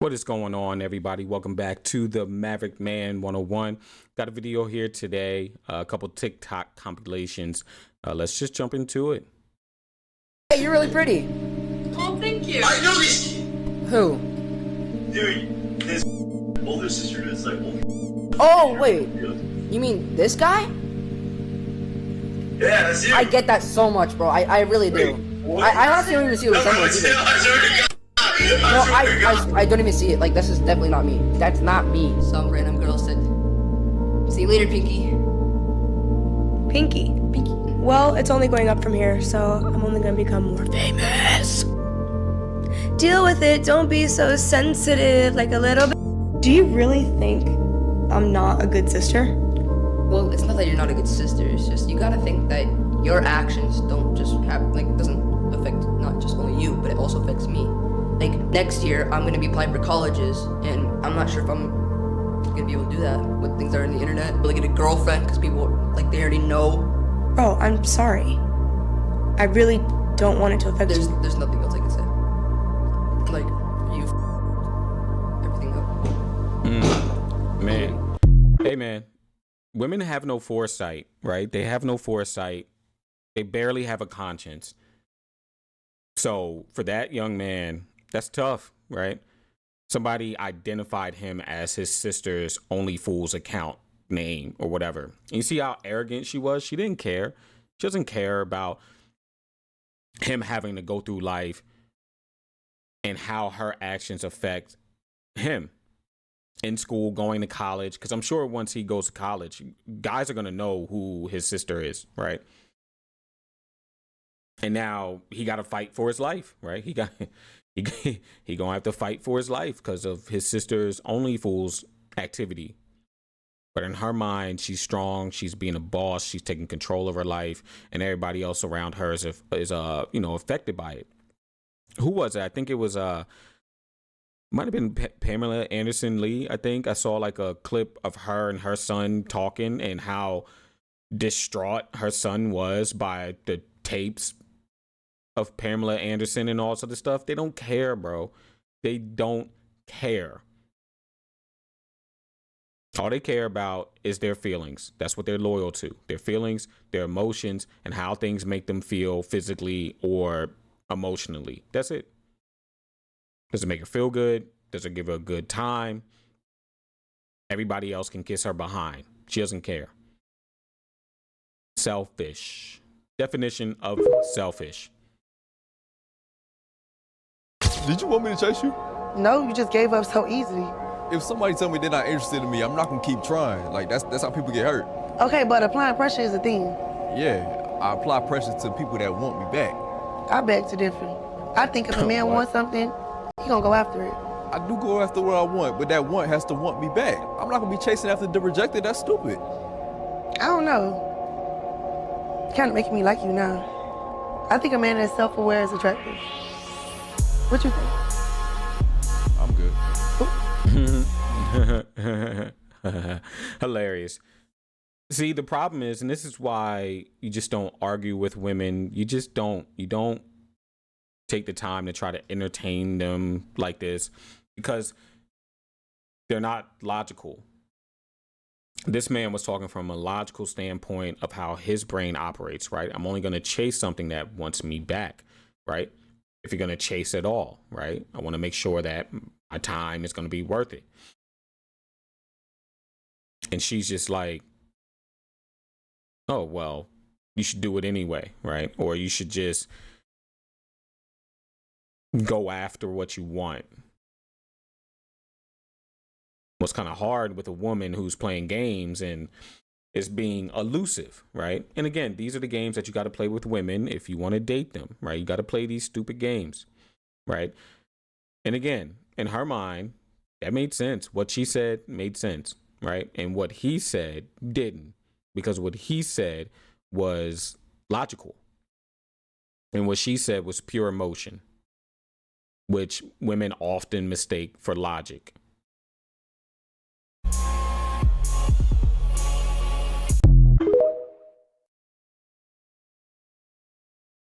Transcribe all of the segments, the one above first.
What is going on, everybody? Welcome back to the Maverick Man 101. Got a video here today, a couple TikTok compilations. Let's just jump into it. Hey, you're really pretty. Oh, thank you. I know this kid. Who? Dude, his older sister is like, Oh, wait. You mean this guy? yeah, that's you. I get that so much, bro. I really do. What? I honestly don't even see what resemblance either. No, I don't even see it. Like, this is definitely not me. That's not me. Some random girl said, "See you later, Pinky." Pinky. Pinky. Well, it's only going up from here, so I'm only gonna become more famous. Deal with it. Don't be so sensitive, like a little bit. Do you really think I'm not a good sister? Well, it's not that you're not a good sister. It's just you gotta think that your actions don't just have doesn't affect not just only you, but it also affects me. Like next year, I'm gonna be applying for colleges, and I'm not sure if I'm gonna be able to do that with things that are on the internet. But like get a girlfriend, because people they already know. Bro, I'm sorry. I really don't want it to affect you. There's nothing else I can say. Like you everything up. Man. Hey, man. Women have no foresight, right? They have no foresight. They barely have a conscience. So for that young man, that's tough, right? Somebody identified him as his sister's Only Fools account name or whatever. And you see how arrogant she was? She didn't care. She doesn't care about him having to go through life and how her actions affect him in school, going to college. Because I'm sure once he goes to college, guys are going to know who his sister is, right? And now he got to fight for his life, right? He gonna have to fight for his life because of his sister's Only Fools activity. But in her mind, she's strong. She's being a boss. She's taking control of her life, and everybody else around her is affected by it. Who was it? I think it was might have been Pamela Anderson Lee. I think I saw like a clip of her and her son talking and how distraught her son was by the tapes of Pamela Anderson and all sort of stuff. They don't care, bro. They don't care. All they care about is their feelings. That's what they're loyal to. Their feelings, their emotions, and how things make them feel physically or emotionally. That's it. Does it make her feel good? Does it give her a good time? Everybody else can kiss her behind. She doesn't care. Selfish. Definition of selfish. Did you want me to chase you? No, you just gave up so easily. If somebody tell me they're not interested in me, I'm not gonna keep trying. Like that's how people get hurt. Okay, but applying pressure is a thing. Yeah, I apply pressure to people that want me back. I beg to differ. I think if a man What? wants something, he gonna go after it. I do go after what I want, but that want has to want me back. I'm not gonna be chasing after the rejected. That's stupid. I don't know. Kind of making me like you now. I think a man that's self-aware is attractive. What you think? I'm good. Hilarious. See, the problem is, and this is why you just don't argue with women. You just don't. You don't take the time to try to entertain them like this because they're not logical. This man was talking from a logical standpoint of how his brain operates, right? I'm only going to chase something that wants me back, right? If you're going to chase at all, right? I want to make sure that my time is going to be worth it. And she's just like, oh, well, you should do it anyway, right? Or you should just go after what you want. What's kind of hard with a woman who's playing games and is being elusive, right? And again, these are the games that you got to play with women if you want to date them, right? You got to play these stupid games, right? And again, in her mind, that made sense. What she said made sense, right? And what he said didn't, because what he said was logical. And what she said was pure emotion, which women often mistake for logic.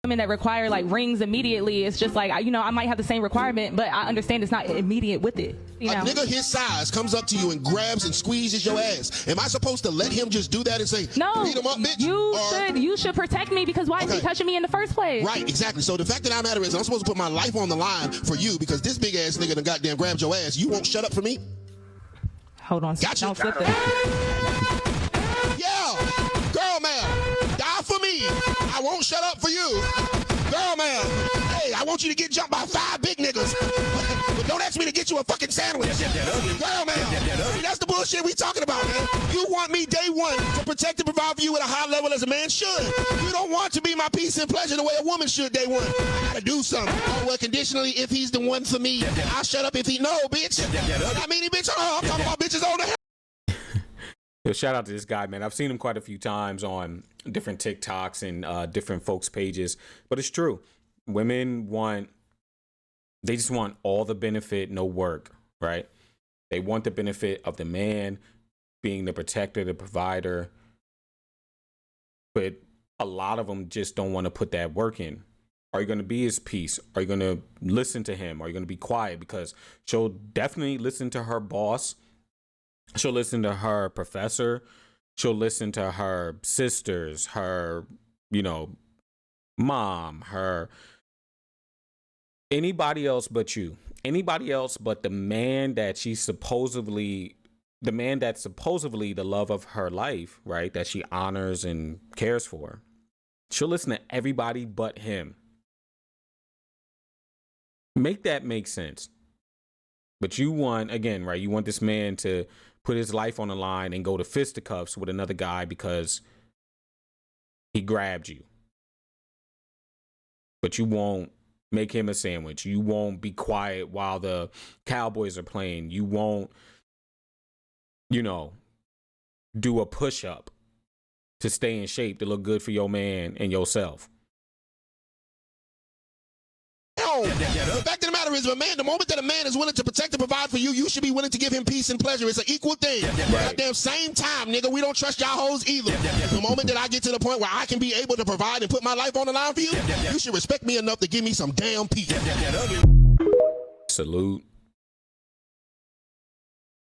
women that require like rings immediately. It's just like, I might have the same requirement, but I understand it's not immediate with it. A nigga his size comes up to you and grabs and squeezes your ass. Am I supposed to let him just do that and say, no, beat him up, bitch? You should protect me, because why is he touching me in the first place? Right, exactly. So the fact that I'm at it is I'm supposed to put my life on the line for you because this big ass nigga done goddamn grabbed your ass. You won't shut up for me? Hold on. Gotcha. Don't flip it. Yeah, girl, man, die for me. I won't shut up for you. Girl, man, hey, I want you to get jumped by 5 big niggas. But don't ask me to get you a fucking sandwich. Girl, man, see, that's the bullshit we talking about, man. You want me day one to protect and provide for you at a high level as a man should. You don't want to be my peace and pleasure the way a woman should day one. I gotta do something. Oh, well, conditionally, if he's the one for me, I'll shut up if he, no, bitch. I mean, bitch, I'm talking about bitches on the Yo, shout out to this guy, man. I've seen him quite a few times on different TikToks and different folks' pages, but it's true. Women they just want all the benefit, no work, right? They want the benefit of the man being the protector, the provider, but a lot of them just don't want to put that work in. Are you going to be his peace? Are you going to listen to him? Are you going to be quiet? Because she'll definitely listen to her boss. She'll listen to her professor. She'll listen to her sisters, her, mom, her, anybody else but you. Anybody else but the man that that's supposedly the love of her life, right? That she honors and cares for. She'll listen to everybody but him. Make that make sense. But you want this man to put his life on the line and go to fisticuffs with another guy because he grabbed you. But you won't make him a sandwich. You won't be quiet while the Cowboys are playing. You won't, do a push-up to stay in shape, to look good for your man and yourself. The fact of the matter is, the moment that a man is willing to protect and provide for you, you should be willing to give him peace and pleasure. It's an equal thing. Goddamn same time, nigga. We don't trust y'all hoes either. The moment that I get to the point where I can be able to provide and put my life on the line for you, you should respect me enough to give me some damn peace. Salute.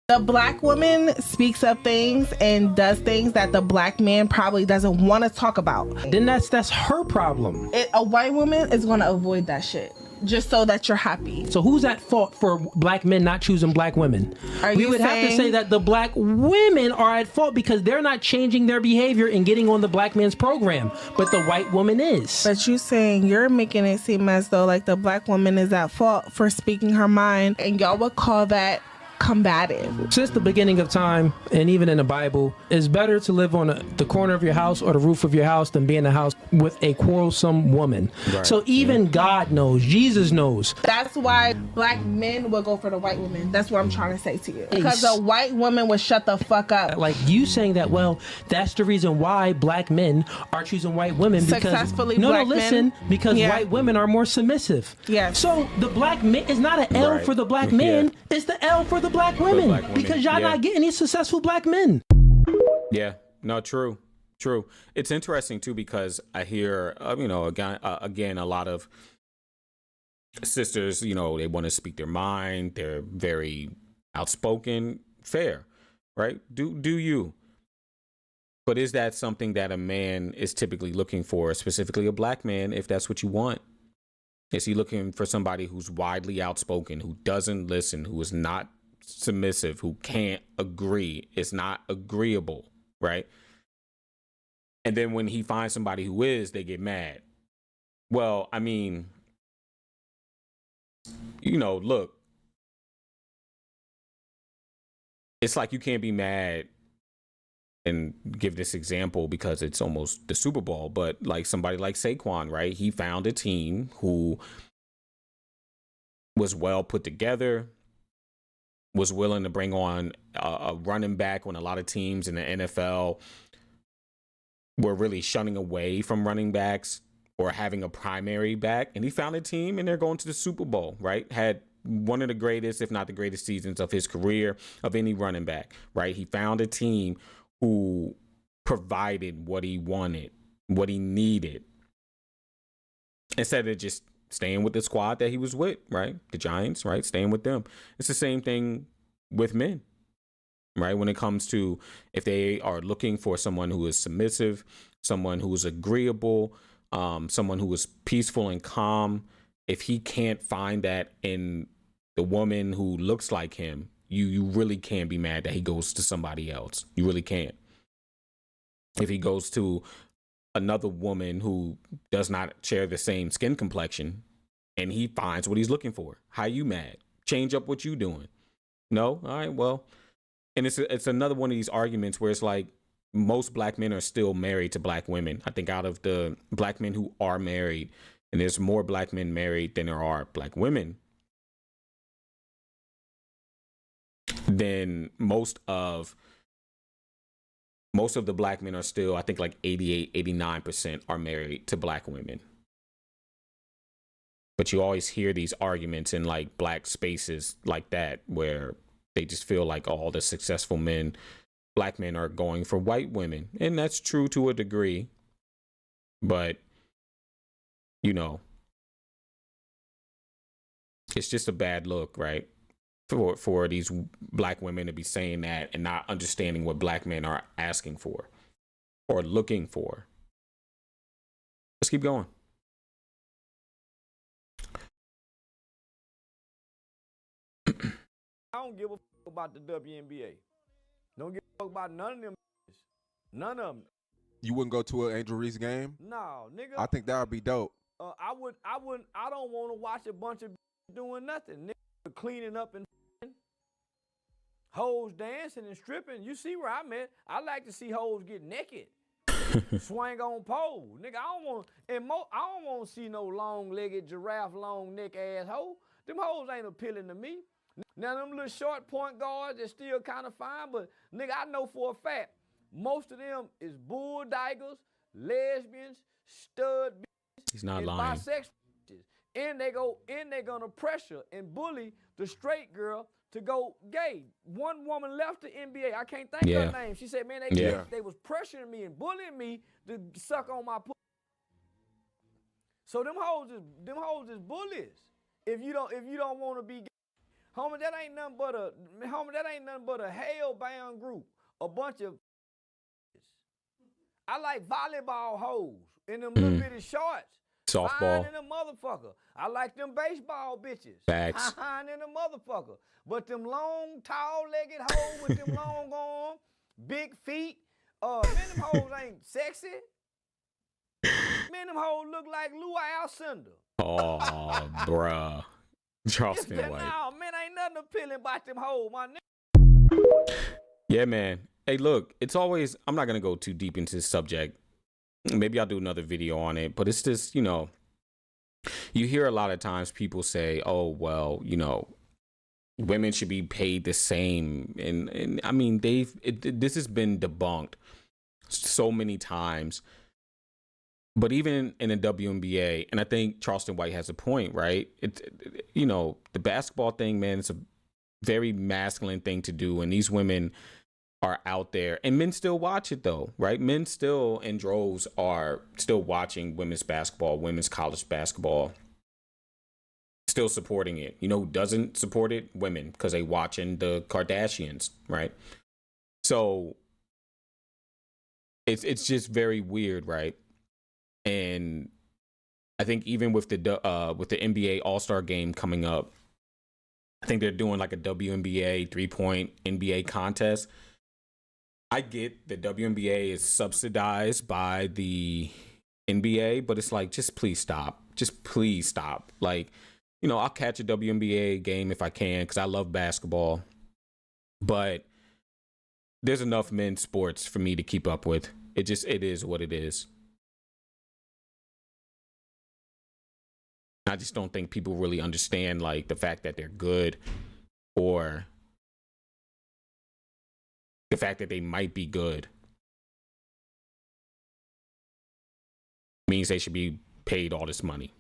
The black woman speaks up things and does things that the black man probably doesn't want to talk about. Then that's her problem. A white woman is going to avoid that shit just so that you're happy. So who's at fault for black men not choosing black women? We would have to say that the black women are at fault because they're not changing their behavior and getting on the black man's program, but the white woman is. But you're making it seem as though like the black woman is at fault for speaking her mind, and y'all would call that combative. Since the beginning of time, and even in the Bible, it's better to live on the corner of your house or the roof of your house than be in a house with a quarrelsome woman. Right. So even God knows, Jesus knows. That's why black men will go for the white woman. That's what I'm trying to say to you. Because a white woman would shut the fuck up. Like you saying that, well, that's the reason why black men are choosing white women. Because, successfully no, black listen, men. Because white women are more submissive. Yes. So the black man is not an L for the black men. It's the L for the black women, because y'all not getting any successful black men. Yeah, no, true. It's interesting too because I hear, again, a lot of sisters, they want to speak their mind. They're very outspoken, fair, right? Do you? But is that something that a man is typically looking for, specifically a black man, if that's what you want? Is he looking for somebody who's widely outspoken, who doesn't listen, who is not submissive, who can't agree, is not agreeable, right? And then when he finds somebody who is, they get mad. Well, I mean, look, it's like you can't be mad and give this example because it's almost the Super Bowl, but like somebody like Saquon, right? He found a team who was well put together, was willing to bring on a running back when a lot of teams in the NFL were really shunning away from running backs or having a primary back. And he found a team and they're going to the Super Bowl, right? Had one of the greatest, if not the greatest seasons of his career of any running back, right? He found a team who provided what he wanted, what he needed. instead of just staying with the squad that he was with, right? The Giants, right? Staying with them. It's the same thing with men, right? When it comes to if they are looking for someone who is submissive, someone who is agreeable, someone who is peaceful and calm, if he can't find that in the woman who looks like him, you really can't be mad that he goes to somebody else. You really can't. If he goes to another woman who does not share the same skin complexion and he finds what he's looking for, how you mad? Change up what you doing. No? All right, well, and it's another one of these arguments where it's like most black men are still married to black women. I think out of the black men who are married, and there's more black men married than there are black women, then most of the black men are still, I think like 88, 89% are married to black women. But you always hear these arguments in like black spaces like that where they just feel like all the successful men, black men, are going for white women. And that's true to a degree. But, you know, it's just a bad look, right? For these black women to be saying that and not understanding what black men are asking for or looking for. Let's keep going. I don't give a fuck about the WNBA. Don't give a fuck about none of them. None of them. You wouldn't go to an Angel Reese game? No, nigga. I think that would be dope. I don't want to watch a bunch of doing nothing. Nigga cleaning up and hoes dancing and stripping. You see where I'm at. I like to see hoes get naked. Swing on pole. Nigga, I don't want to see no long-legged giraffe, long-neck ass hoe. Them hoes ain't appealing to me. Now, them little short point guards, they're still kind of fine, but nigga, I know for a fact, most of them is bull daggers, lesbians, stud bitches, He's not and lying. bisexual bitches. And they're gonna pressure and bully the straight girl to go gay. One woman left the NBA. I can't think of her name. She said, man, they was pressuring me and bullying me to suck on my pussy. So them hoes is bullies. If you don't want to be gay. Homie, that ain't nothing but a hell-bound group. A bunch of I like volleyball hoes in them little bitty shorts. Softball. Fine in a motherfucker. I like them baseball bitches. Facts. Fine in a motherfucker. But them long, tall-legged hoes with them long arms, big feet, man, them hoes ain't sexy. Man, them hoes look like Lou Alcindor. Oh, bruh. Charleston White. No, man, ain't nothing appealing about them hoes, my nigga. Yeah, man. Hey, look, it's always, I'm not going to go too deep into this subject. Maybe I'll do another video on it, but it's just, you know, you hear a lot of times people say, oh, well, you know, women should be paid the same. And I mean, this has been debunked so many times. But even in the WNBA, and I think Charleston White has a point, right? You know, the basketball thing, man, it's a very masculine thing to do. And these women are out there, and men still watch it though, right? Men still in droves are still watching women's basketball, women's college basketball, still supporting it. You know who doesn't support it? Women, because they watching the Kardashians, right? So it's just very weird, right? And I think even with the NBA All-Star game coming up, I think they're doing like a WNBA 3-point NBA contest. I get the WNBA is subsidized by the NBA, but it's like, just please stop. Just please stop. Like, you know, I'll catch a WNBA game if I can because I love basketball. But there's enough men's sports for me to keep up with. It is what it is. I just don't think people really understand like the fact that they're good or the fact that they might be good means they should be paid all this money.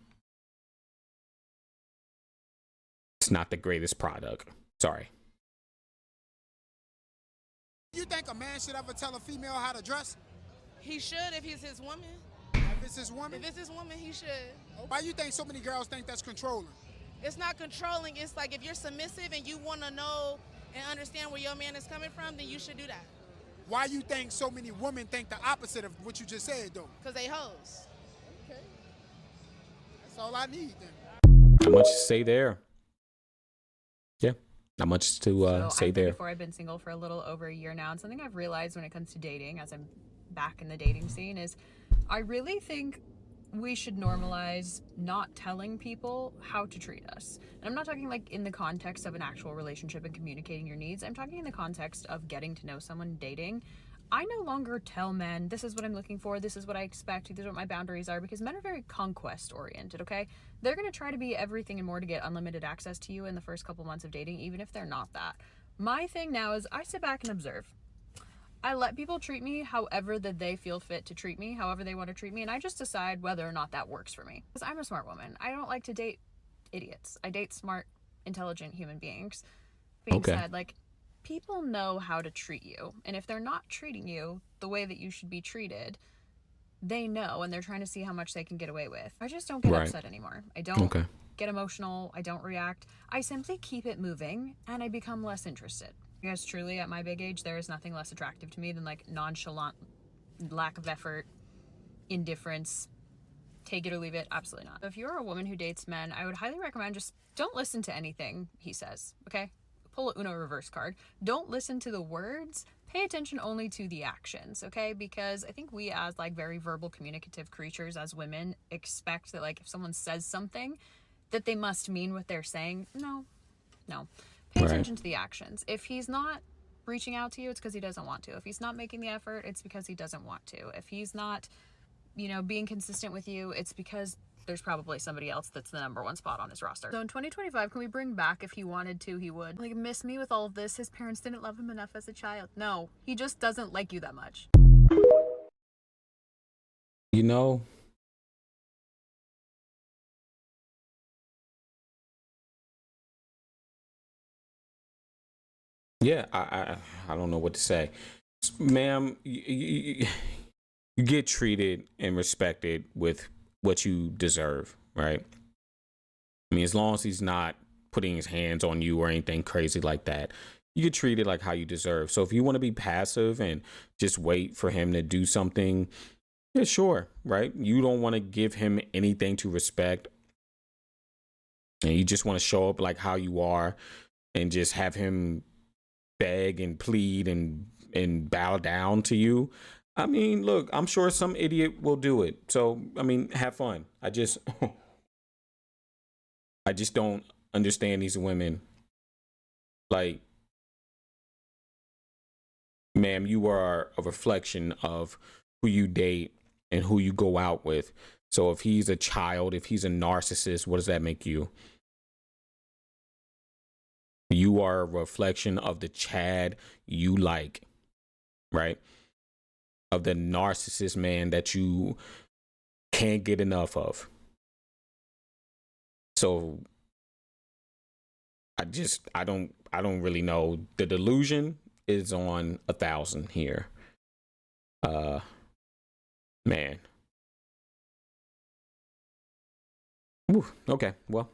It's not the greatest product. Sorry. You think a man should ever tell a female how to dress? He should if he's his woman. If it's his woman? If it's his woman, he should. Why you think so many girls think that's controlling? It's not controlling. It's like if you're submissive and you want to know and understand where your man is coming from, then you should do that. Why you think so many women think the opposite of what you just said, though? Because they hoes. Okay. That's all I need, then. Not much to say there. Yeah, not much to say there. Before I've been single for a little over a year now, and something I've realized when it comes to dating, as I'm back in the dating scene, is I really think we should normalize not telling people how to treat us. And I'm not talking like in the context of an actual relationship and communicating your needs. I'm talking in the context of getting to know someone, dating. I no longer tell men, this is what I'm looking for, this is what I expect, these are what my boundaries are, because men are very conquest oriented, okay? They're gonna try to be everything and more to get unlimited access to you in the first couple months of dating, even if they're not that. My thing now is I sit back and observe. I let people treat me however that they feel fit to treat me, however they want to treat me, and I just decide whether or not that works for me. Because I'm a smart woman. I don't like to date idiots. I date smart, intelligent human beings. Being said, like, people know how to treat you, and if they're not treating you the way that you should be treated, they know, and they're trying to see how much they can get away with. I just don't get upset anymore. I don't get emotional. I don't react. I simply keep it moving, and I become less interested. Because truly, at my big age, there is nothing less attractive to me than like nonchalant, lack of effort, indifference, take it or leave it. Absolutely not. If you're a woman who dates men, I would highly recommend just don't listen to anything he says, okay? Pull a Uno reverse card. Don't listen to the words. Pay attention only to the actions, okay? Because I think we as like very verbal communicative creatures as women expect that like if someone says something that they must mean what they're saying. No. Pay attention to the actions. If he's not reaching out to you, it's because he doesn't want to. If he's not making the effort, it's because he doesn't want to. If he's not, being consistent with you, it's because there's probably somebody else that's the number one spot on his roster. So in 2025, can we bring back if he wanted to, he would? Like, miss me with all of this. His parents didn't love him enough as a child. No, he just doesn't like you that much. Yeah, I don't know what to say. Ma'am, you get treated and respected with what you deserve, right? I mean, as long as he's not putting his hands on you or anything crazy like that, you get treated like how you deserve. So if you want to be passive and just wait for him to do something, yeah, sure, right? You don't want to give him anything to respect, and you just want to show up like how you are and just have him beg and plead and bow down to you. I mean, look, I'm sure some idiot will do it. So, I mean, have fun. I just don't understand these women. Like, ma'am, you are a reflection of who you date and who you go out with. So if he's a child, if he's a narcissist, what does that make you? You are a reflection of the Chad you like, right? Of the narcissist man that you can't get enough of. So I don't really know. The delusion is on 1,000 here. Man. Ooh, okay, well,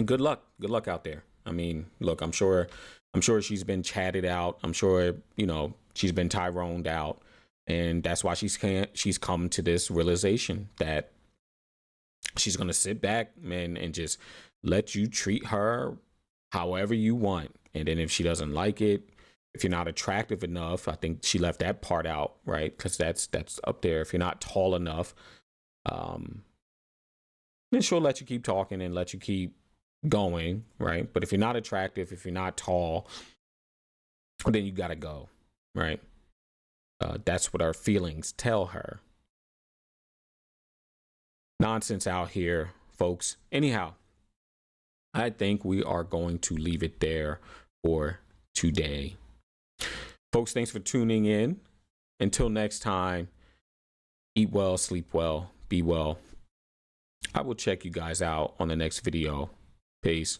good luck out there. I mean, look, I'm sure she's been chatted out. I'm sure, she's been Tyroned out. And that's why she's come to this realization that she's going to sit back, man, and just let you treat her however you want. And then if she doesn't like it, if you're not attractive enough, I think she left that part out, right? Because that's up there. If you're not tall enough, then she'll let you keep talking and let you keep going, right? But if you're not attractive, if you're not tall, then you gotta go, right? That's what our feelings tell her. Nonsense out here, folks. Anyhow, I think we are going to leave it there for today. Folks, thanks for tuning in. Until next time, eat well, sleep well, be well. I will check you guys out on the next video. Peace.